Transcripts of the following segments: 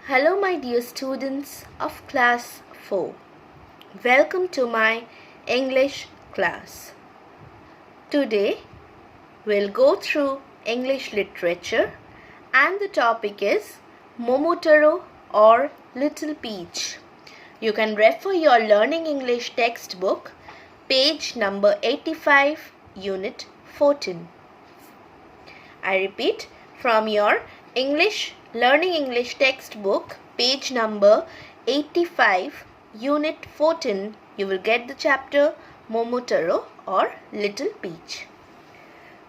Hello my dear students of class 4. Welcome to my English class. Today we'll go through English literature and the topic is Momotaro or Little Peach. You can refer your Learning English textbook page number 85 unit 14. I repeat, from your Learning English textbook page number 85 unit 14 you will get the chapter Momotaro or Little Peach.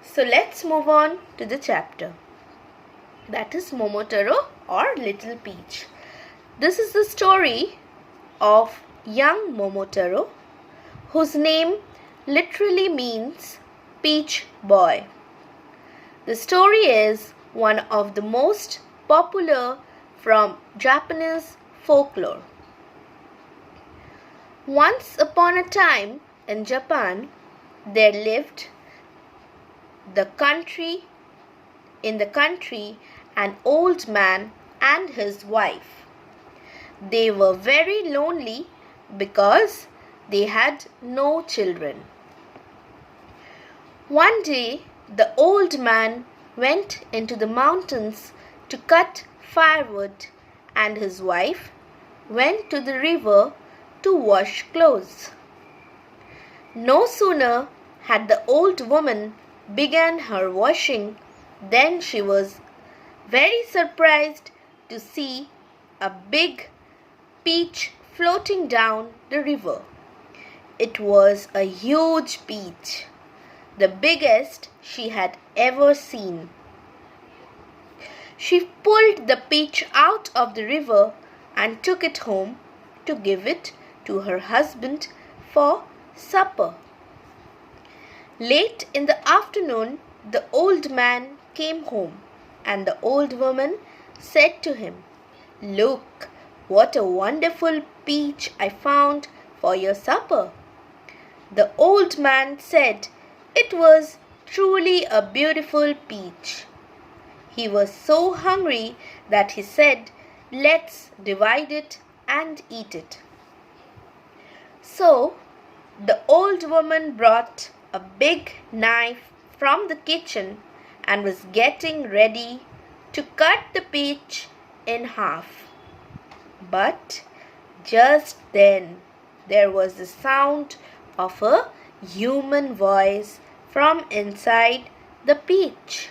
So let's move on to the chapter, that is Momotaro or Little Peach. This is the story of young Momotaro, whose name literally means peach boy. The story is one of the most popular from Japanese folklore. Once upon a time in Japan, there lived in the country an old man and his wife. They were very lonely because they had no children. One day, the old man went into the mountains to cut firewood, and his wife went to the river to wash clothes. No sooner had the old woman begun her washing than she was very surprised to see a big peach floating down the river. It was a huge peach, the biggest she had ever seen. She pulled the peach out of the river and took it home to give it to her husband for supper. Late in the afternoon, the old man came home, and the old woman said to him, "Look, what a wonderful peach I found for your supper." The old man said it was truly a beautiful peach. He was so hungry that he said, "Let's divide it and eat it." So the old woman brought a big knife from the kitchen and was getting ready to cut the peach in half. But just then there was the sound of a human voice from inside the peach.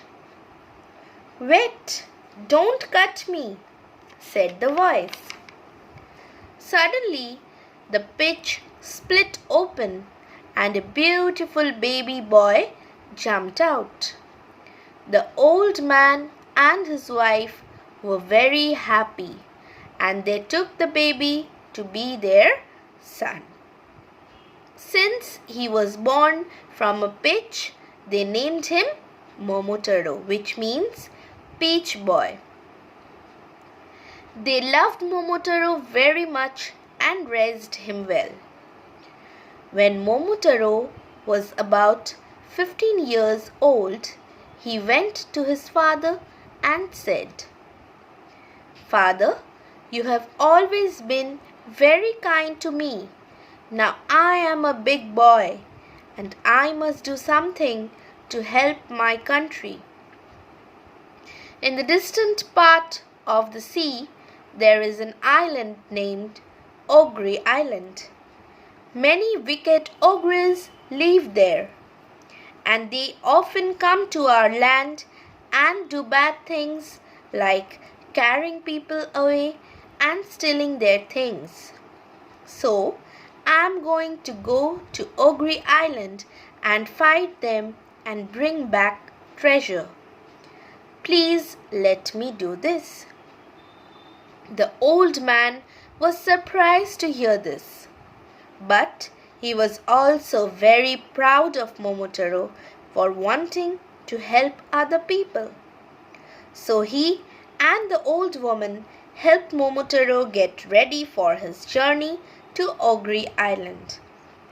"Wait, don't cut me," said the voice. Suddenly, the peach split open and a beautiful baby boy jumped out. The old man and his wife were very happy, and they took the baby to be their son. Since he was born from a peach, they named him Momotaro, which means peach boy. They loved Momotaro very much and raised him well. When Momotaro was about 15 years old, he went to his father and said, "Father, you have always been very kind to me. Now I am a big boy and I must do something to help my country. In the distant part of the sea, there is an island named Ogre Island. Many wicked ogres live there, and they often come to our land and do bad things like carrying people away and stealing their things. So, I am going to go to Ogre Island and fight them and bring back treasure. Please let me do this." The old man was surprised to hear this, but he was also very proud of Momotaro for wanting to help other people. So he and the old woman helped Momotaro get ready for his journey to Ogre Island.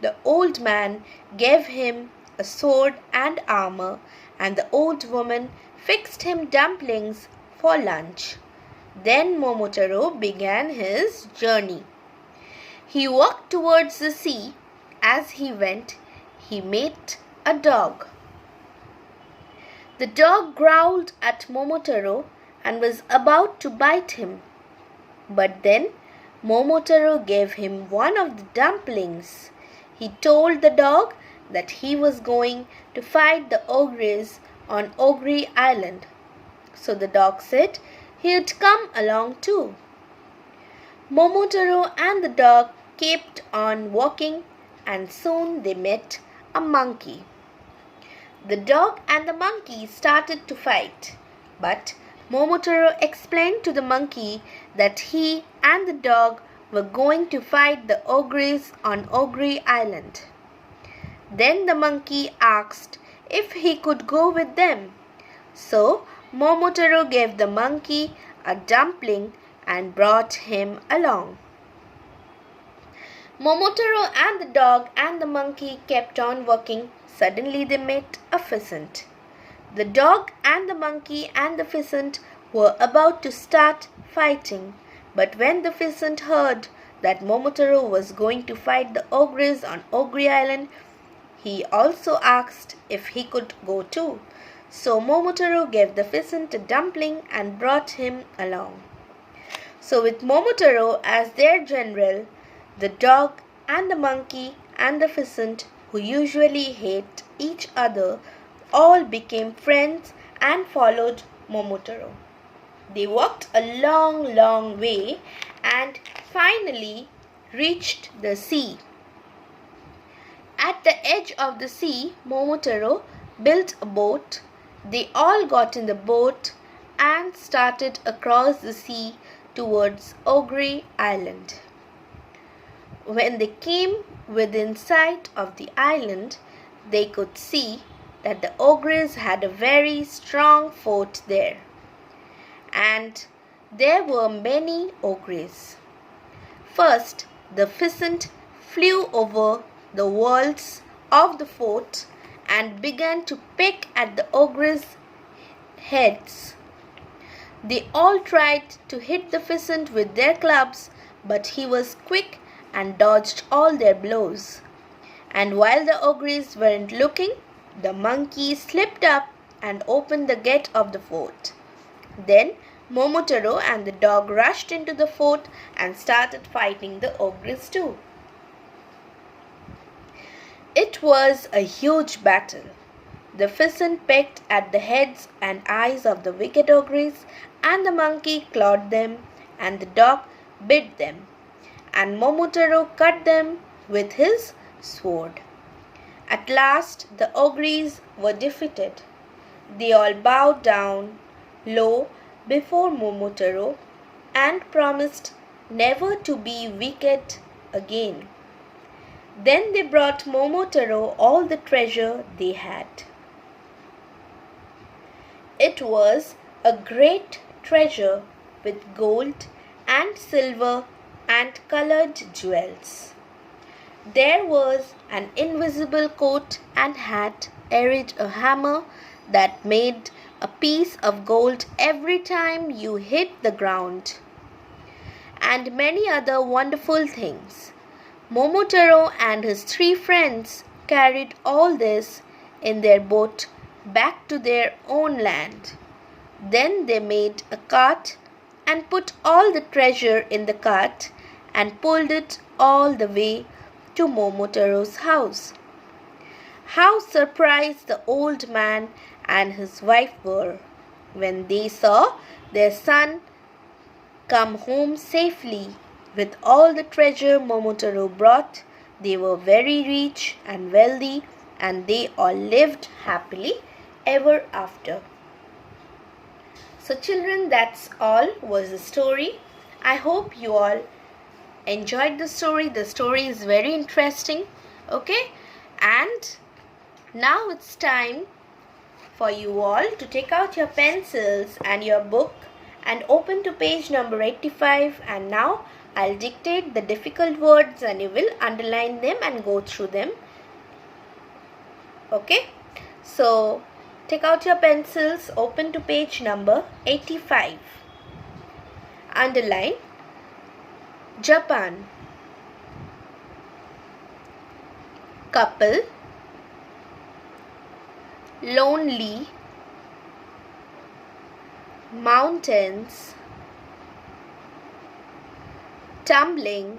The old man gave him a sword and armor, and the old woman fixed him dumplings for lunch. Then Momotaro began his journey. He walked towards the sea. As he went, he met a dog. The dog growled at Momotaro and was about to bite him. But then Momotaro gave him one of the dumplings. He told the dog that he was going to fight the ogres on Ogre Island. So the dog said he'd come along too. Momotaro and the dog kept on walking, and soon they met a monkey. The dog and the monkey started to fight, but Momotaro explained to the monkey that he and the dog were going to fight the ogres on Ogre Island. Then the monkey asked if he could go with them. So Momotaro gave the monkey a dumpling and brought him along. Momotaro and the dog and the monkey kept on walking. Suddenly they met a pheasant. The dog and the monkey and the pheasant were about to start fighting, but when the pheasant heard that Momotaro was going to fight the ogres on Ogre Island, he also asked if he could go too. So Momotaro gave the pheasant a dumpling and brought him along. So with Momotaro as their general, the dog and the monkey and the pheasant, who usually hate each other, all became friends and followed Momotaro. They walked a long way and finally reached the sea. At the edge of the sea, Momotaro built a boat. They all got in the boat and started across the sea towards Ogre Island. When they came within sight of the island, they could see that the ogres had a very strong fort there. And there were many ogres. First, the pheasant flew over the walls of the fort and began to peck at the ogres' heads. They all tried to hit the pheasant with their clubs, but he was quick and dodged all their blows. And while the ogres weren't looking, the monkey slipped up and opened the gate of the fort. Then Momotaro and the dog rushed into the fort and started fighting the ogres too. It was a huge battle. The pheasant pecked at the heads and eyes of the wicked ogres, and the monkey clawed them, and the dog bit them, and Momotaro cut them with his sword. At last the ogres were defeated. They all bowed down low before Momotaro and promised never to be wicked again. Then they brought Momotaro all the treasure they had. It was a great treasure with gold and silver and colored jewels. There was an invisible coat and hat, a hammer that made a piece of gold every time you hit the ground, and many other wonderful things. Momotaro and his 3 friends carried all this in their boat back to their own land. Then they made a cart and put all the treasure in the cart and pulled it all the way to Momotaro's house. How surprised the old man and his wife were when they saw their son come home safely with all the treasure Momotaro brought. They were very rich and wealthy, and they all lived happily ever after. So children, that's all was the story. I hope you all enjoyed the story. The story is very interesting. Okay, and now it's time for you all to take out your pencils and your book and open to page number 85, and now I'll dictate the difficult words and you will underline them and go through them. Okay, so take out your pencils, open to page number 85. Underline Japan. Couple, lonely, mountains, tumbling,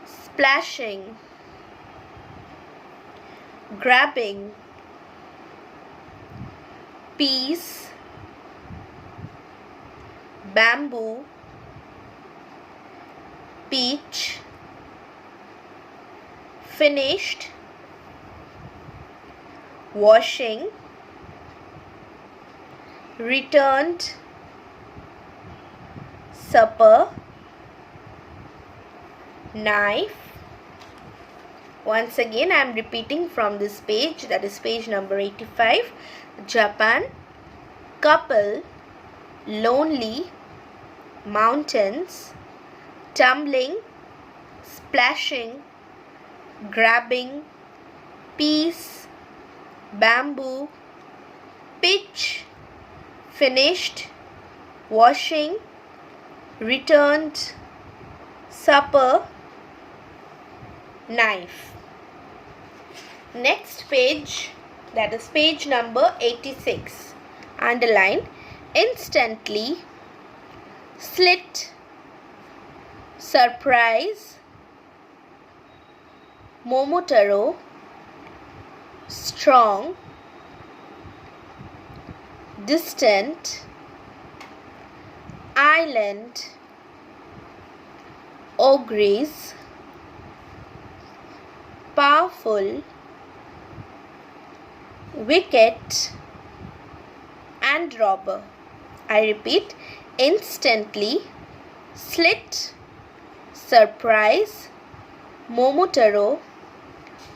splashing, grabbing, peace, bamboo, peach, finished, washing, returned, supper, knife. Once again I am repeating from this page, that is page number 85. Japan, couple, lonely, mountains, tumbling, splashing, grabbing, peace, bamboo, pitch, finished, washing, returned, supper, knife. Next page, that is page number 86. Underline instantly, slit, surprise, Momotaro, strong, distant, island, ogress, powerful, wicket, and robber. I repeat, instantly, slit, surprise, Momotaro,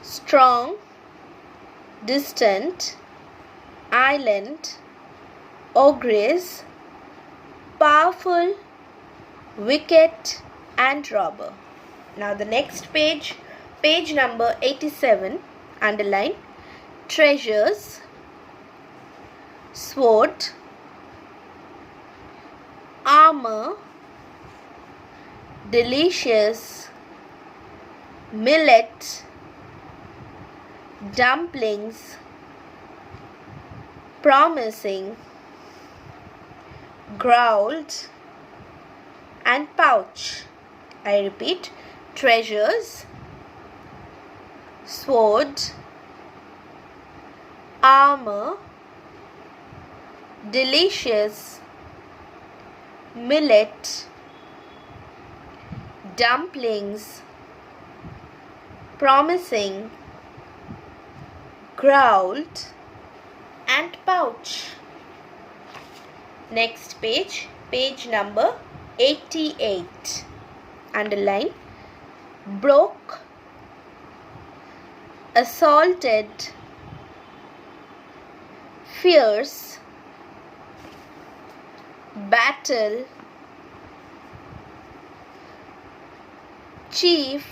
strong, distant, island, ogress, powerful, wicket, and robber. Now the next page, page number 87. Underline treasures, sword, armor, delicious, millet, dumplings, promising, growled, and pouch. I repeat, treasures, sword, armor, delicious, millet, dumplings, promising, growled, and pouch. Next page, page number 88. Underline broke, assaulted, fierce, battle, chief,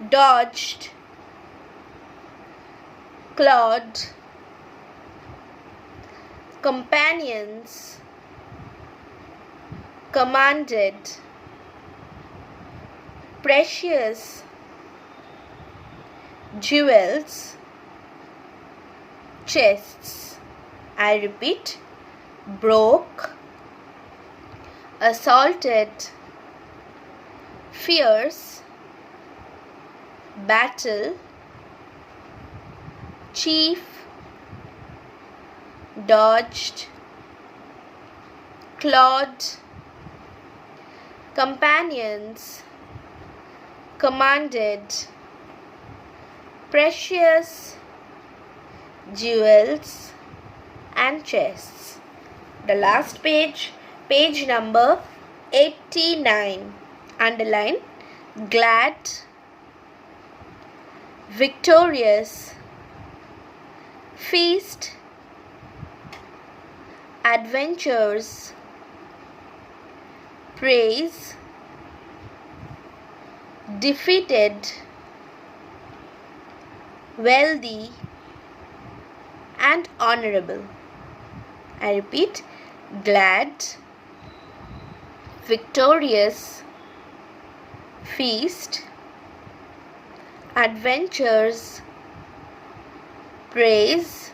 dodged, clawed, companions, commanded, precious, jewels, chests. I repeat, broke, assaulted, fierce, battle, chief, dodged, clawed, companions, commanded, precious, jewels, and chests. The last page, page number 89. Underline glad, victorious, feast, adventures, praise, defeated, wealthy, and honorable. I repeat, glad, victorious, feast, adventures, praise,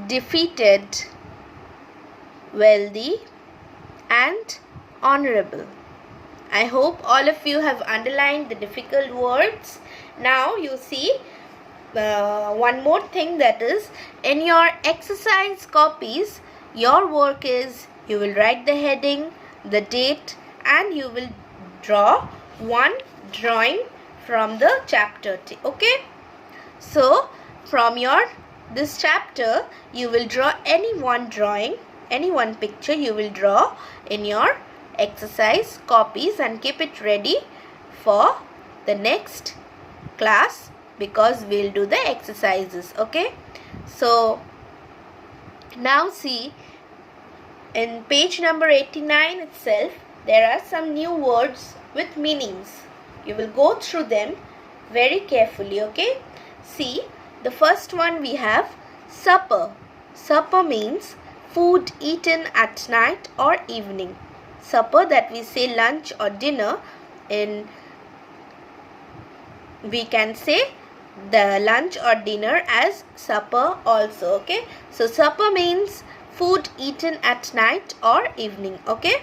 defeated, wealthy, and honorable. I hope all of you have underlined the difficult words. Now you see one more thing, that is, in your exercise copies, your work is you will write the heading, the date, and you will draw one drawing from the chapter. Okay? So from this chapter, you will draw any one drawing, any one picture you will draw in your exercise copies and keep it ready for the next class, because we'll do the exercises. Okay? So now see, in page number 89 itself, there are some new words with meanings. You will go through them very carefully. Okay? See, the first one we have supper. Supper means food eaten at night or evening. Supper, that we say lunch or dinner, we can say the lunch or dinner as supper also. Okay? So supper means food eaten at night or evening. Okay?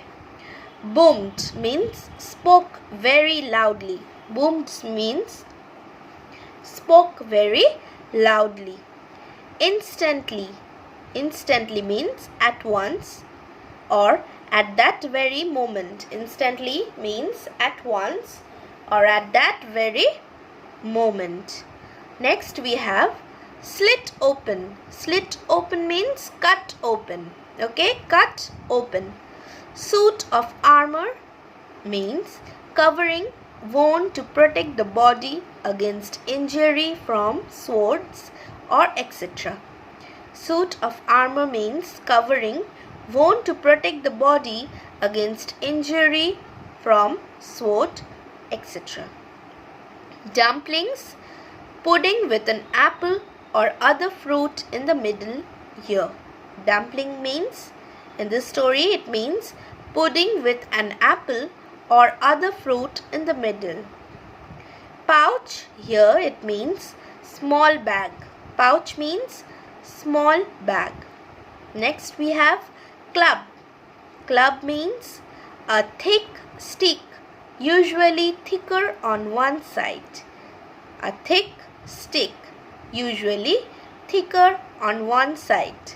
Boomed means spoke very loudly. Boomed means spoke very loudly. Instantly. Instantly means at once or at that very moment. Instantly means at once or at that very moment. Next we have slit open. Slit open means cut open. Okay? Cut open. Suit of armor means covering worn to protect the body against injury from swords or etc. Suit of armor means covering worn to protect the body against injury from sword, etc. Dumplings, pudding with an apple or other fruit in the middle here. Dumpling means, in this story, it means pudding with an apple or other fruit in the middle. Pouch, here it means small bag. Pouch means small bag. Next we have club. Club means a thick stick, usually thicker on one side. A thick stick, usually thicker on one side.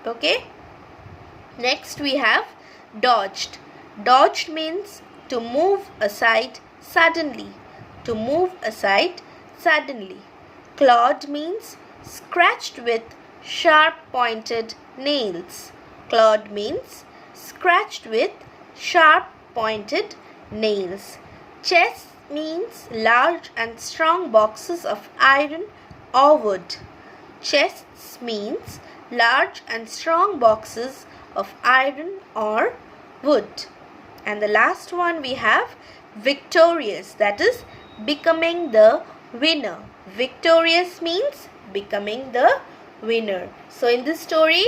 Okay? Next we have dodged. Dodged means to move aside suddenly. To move aside suddenly. Clawed means scratched with sharp pointed nails. Clawed means scratched with sharp pointed nails. Chest means large and strong boxes of iron or wood. Chests means large and strong boxes of iron or wood. And the last one we have victorious, that is becoming the winner. Victorious means becoming the winner. So in this story,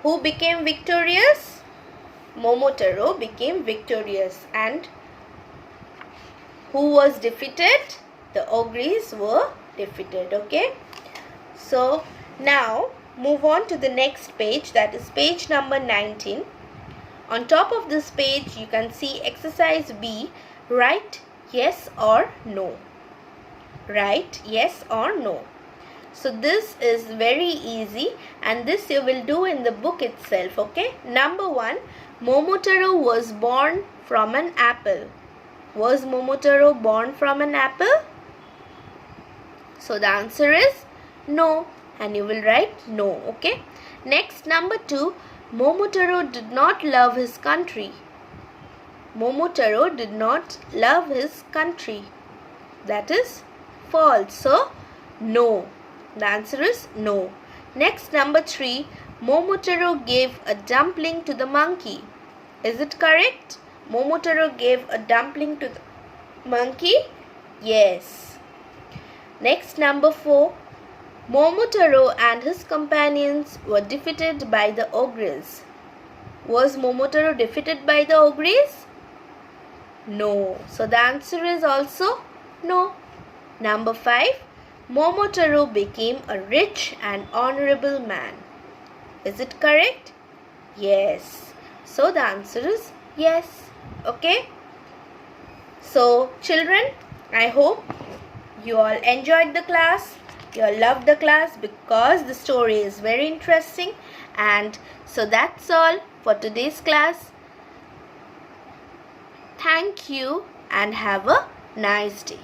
who became victorious? Momotaro became victorious. And who was defeated? The ogres were defeated. Okay? So now move on to the next page, that is page number 19. On top of this page, you can see exercise B, write yes or no. Write yes or no. So this is very easy, and this you will do in the book itself. Okay? Number 1, Momotaro was born from an apple. Was Momotaro born from an apple? So the answer is no, and you will write no. Okay? Next, number 2, Momotaro did not love his country. Momotaro did not love his country. That is false. So no. The answer is no. Next, number 3, Momotaro gave a dumpling to the monkey. Is it correct? Momotaro gave a dumpling to the monkey? Yes. Next, number 4, Momotaro and his companions were defeated by the ogres. Was Momotaro defeated by the ogres? No. So the answer is also no. Number 5. Momotaro became a rich and honorable man. Is it correct? Yes. So the answer is yes. Okay. So children, I hope you all enjoyed the class. You all loved the class because the story is very interesting. And so that's all for today's class. Thank you and have a nice day.